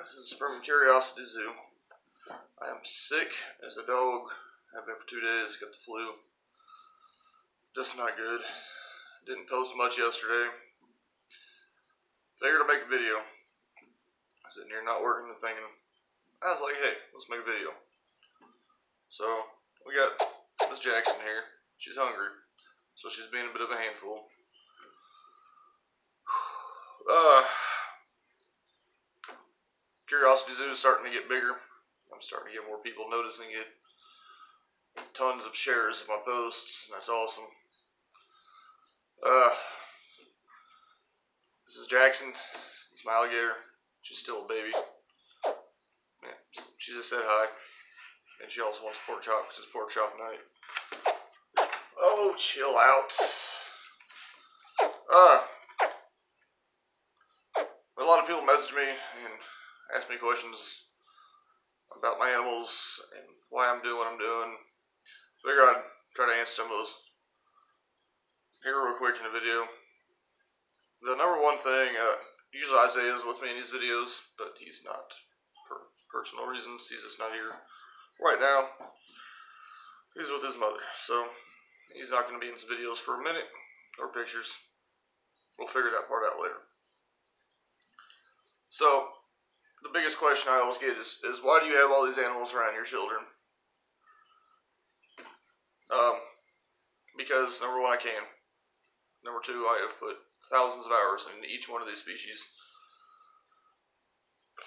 This is from Curiosity Zoo. I am sick as a dog. I've been for 2 days, got the flu. Just not good. Didn't post much yesterday. Figured I'd make a video. I'm sitting here not working and thinking, I was like, hey, let's make a video. So, we got Miss Jackson here. She's hungry, so she's being a bit of a handful. Curiosity Zoo is starting to get bigger. I'm starting to get more people noticing it. Tons of shares of my posts, and that's awesome. This is Jackson. It's my alligator. She's still a baby. Yeah, she just said hi. And she also wants pork chop because it's pork chop night. Oh, chill out. A lot of people message me and ask me questions about my animals and why I'm doing what I'm doing. Figure I'd try to answer some of those here real quick in the video. The number one thing, usually Isaiah is with me in these videos, but he's not for personal reasons. He's just not here right now. He's with his mother, so he's not going to be in his videos for a minute or pictures. We'll figure that part out later. So, the biggest question I always get is why do you have all these animals around your children? Because number one, I can. Number two, I have put thousands of hours into each one of these species,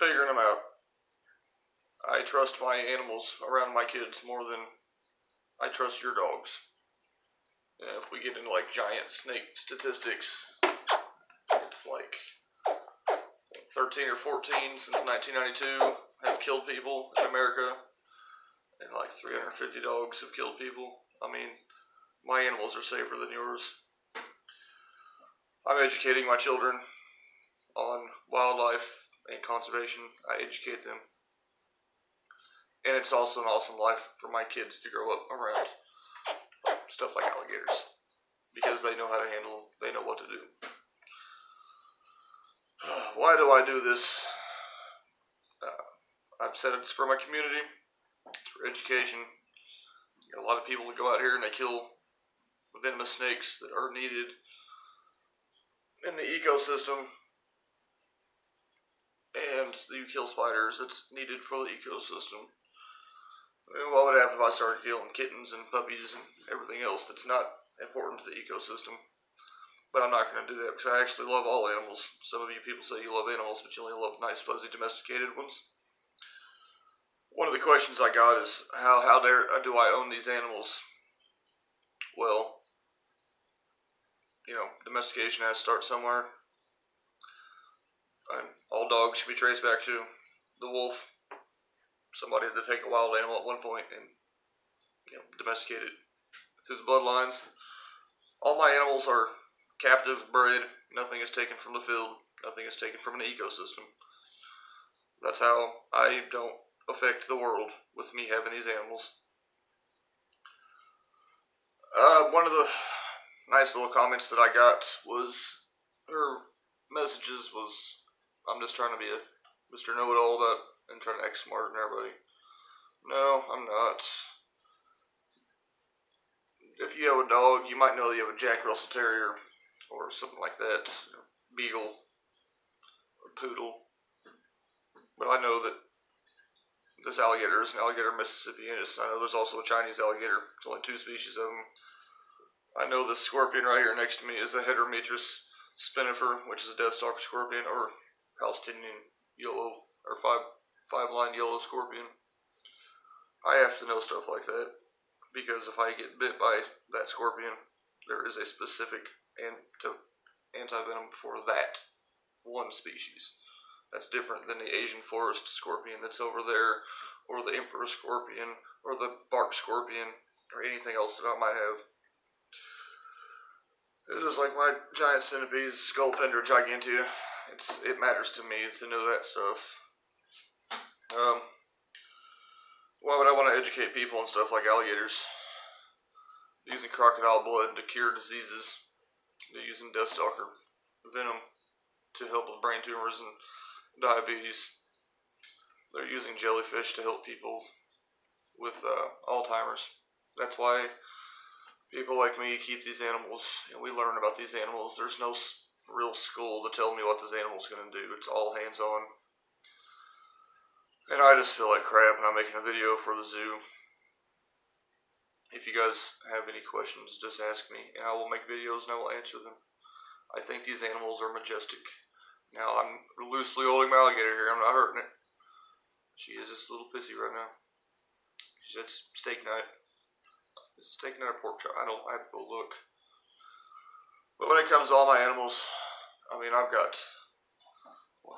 figuring them out. I trust my animals around my kids more than I trust your dogs. And if we get into like giant snake statistics, it's like 13 or 14 since 1992 have killed people in America, and like 350 dogs have killed people. I mean, my animals are safer than yours. I'm educating my children on wildlife and conservation. I educate them. And it's also an awesome life for my kids to grow up around stuff like alligators, because they know how to handle them. They know what to do. Why do I do this? I've said it's for my community. It's for education. A lot of people that go out here and they kill venomous snakes that are needed in the ecosystem, and you kill spiders that's needed for the ecosystem. I mean, what would happen if I started killing kittens and puppies and everything else that's not important to the ecosystem? But I'm not going to do that because I actually love all animals. Some of you people say you love animals, but you only love nice, fuzzy, domesticated ones. One of the questions I got is, how do I own these animals? Well, domestication has to start somewhere. And all dogs should be traced back to the wolf. Somebody had to take a wild animal at one point and domesticate it through the bloodlines. All my animals are captive bred. Nothing is taken from the field. Nothing is taken from an ecosystem. That's how I don't affect the world with me having these animals. One of the nice little comments that I got was, her messages was, I'm just trying to be a Mr. Know-It-All and trying to act smarter than everybody. No, I'm not. If you have a dog, you might know that you have a Jack Russell Terrier or something like that, Beagle or Poodle. But I know that this alligator is an alligator Mississippianus. I know there's also a Chinese alligator. There's only 2 species of them. I know this scorpion right here next to me is a Heterometrus spinifer, which is a deathstalker scorpion, or Palestinian yellow, or five-line yellow scorpion. I have to know stuff like that, because if I get bit by that scorpion, there is a specific anti-venom for that one species. That's different than the Asian forest scorpion that's over there, or the emperor scorpion, or the bark scorpion, or anything else that I might have. It's just like my giant centipedes, Scolopendra gigantea. It matters to me to know that stuff. Why would I want to educate people on stuff like alligators? They're using crocodile blood to cure diseases. They're using deathstalker venom to help with brain tumors and diabetes. they're using jellyfish to help people with Alzheimer's. That's why people like me keep these animals, and we learn about these animals. There's no real school to tell me what this animal's going to do. It's all hands-on. And I just feel like crap, and I'm making a video for the zoo. If you guys have any questions, just ask me, and I will make videos and I will answer them. I think these animals are majestic. Now, I'm loosely holding my alligator here. I'm not hurting it. She is just a little pissy right now. She said steak night. Is it steak night or pork chop? I have to go look. But when it comes to all my animals, I mean, I've got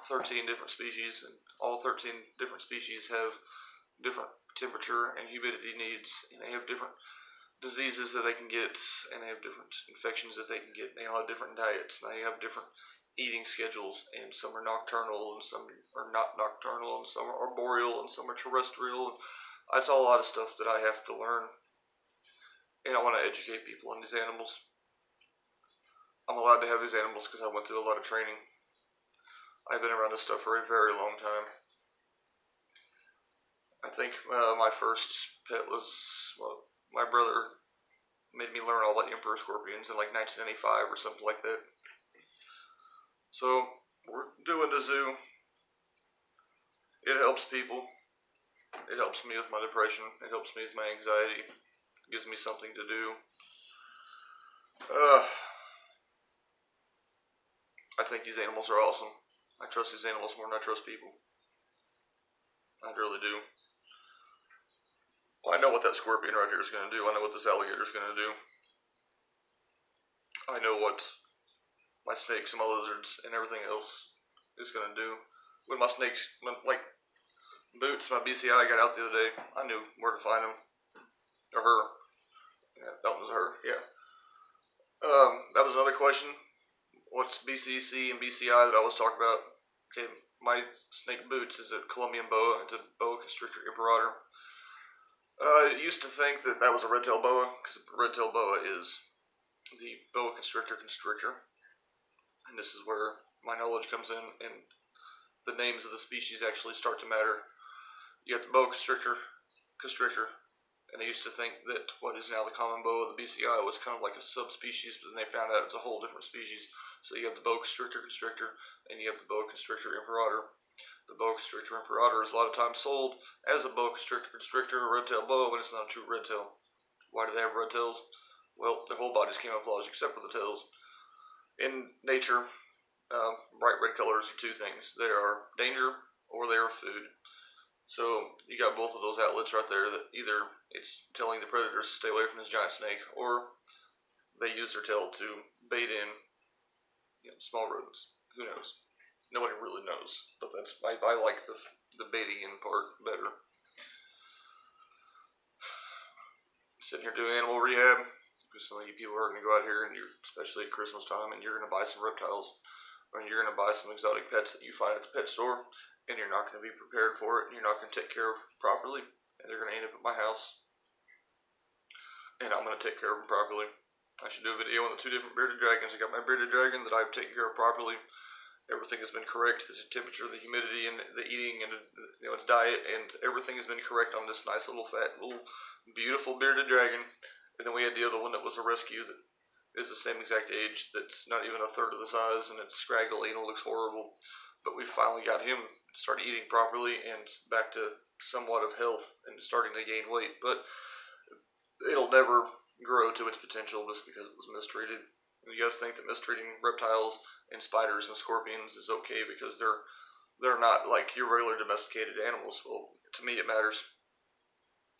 13 different species, and all 13 different species have different temperature and humidity needs, and they have different diseases that they can get, and they have different infections that they can get. They all have different diets, and they have different eating schedules, and some are nocturnal, and some are not nocturnal, and some are arboreal, and some are terrestrial. That's all a lot of stuff that I have to learn, and I want to educate people on these animals. I'm allowed to have these animals because I went through a lot of training. I've been around this stuff for a very long time. I think my first pet was, well, my brother made me learn all about emperor scorpions in like 1995 or something like that. So, we're doing the zoo. It helps people. It helps me with my depression. It helps me with my anxiety. It gives me something to do. I think these animals are awesome. I trust these animals more than I trust people. I really do. Well, I know what that scorpion right here is going to do. I know what this alligator is going to do. I know what my snakes and my lizards and everything else is going to do. When my snakes, like Boots, my BCI I got out the other day, I knew where to find him. Or her. Yeah, that was her, yeah. That was another question. What's BCC and BCI that I was talking about? Okay, my snake Boots is a Colombian boa. It's a boa constrictor imperator. I used to think that that was a red-tailed boa, because a red-tailed boa is the boa constrictor constrictor. And this is where my knowledge comes in, and the names of the species actually start to matter. You have the boa constrictor, and they used to think that what is now the common boa, the BCI, was kind of like a subspecies, but then they found out it's a whole different species. So you have the boa constrictor, and you have the boa constrictor imperator. The boa constrictor imperator is a lot of times sold as a boa constrictor or red-tailed boa when it's not a true red tail. Why do they have red tails? Well, their whole body's camouflage except for the tails. In nature, bright red colors are two things. They are danger or they are food. So you got both of those outlets right there that either it's telling the predators to stay away from this giant snake, or they use their tail to bait in small rodents. Who knows? Nobody really knows, but that's I like the baiting in part better. Sitting here doing animal rehab, because some of you people are going to go out here, and you're especially at Christmas time, and you're going to buy some reptiles, or you're going to buy some exotic pets that you find at the pet store, and you're not going to be prepared for it, and you're not going to take care of them properly, and they're going to end up at my house, and I'm going to take care of them properly. I should do a video on the two different bearded dragons. I got my bearded dragon that I've taken care of properly. Everything has been correct. The temperature, the humidity, and the eating, and its diet, and everything has been correct on this nice little fat, little beautiful bearded dragon. And then we had the other one that was a rescue that is the same exact age, that's not even a third of the size, and it's scraggly and it looks horrible. But we finally got him to start eating properly and back to somewhat of health and starting to gain weight. But it'll never grow to its potential just because it was mistreated. You guys think that mistreating reptiles and spiders and scorpions is okay because they're not like your regular domesticated animals? Well, to me it matters.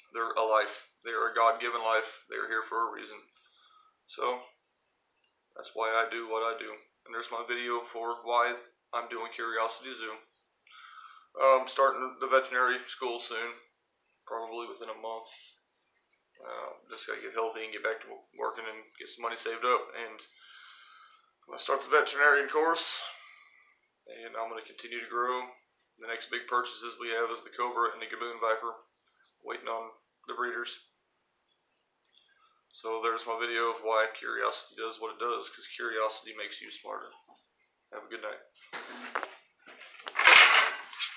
They're a life. They're a God-given life. They're here for a reason. So that's why I do what I do. And there's my video for why I'm doing Curiosity Zoo. I'm starting the veterinary school soon, probably within a month. Just gotta get healthy and get back to working and get some money saved up, and I'm gonna start the veterinarian course, and I'm gonna continue to grow. The next big purchases we have is the Cobra and the Gaboon Viper, waiting on the breeders. So there's my video of why Curiosity does what it does, because curiosity makes you smarter. Have a good night.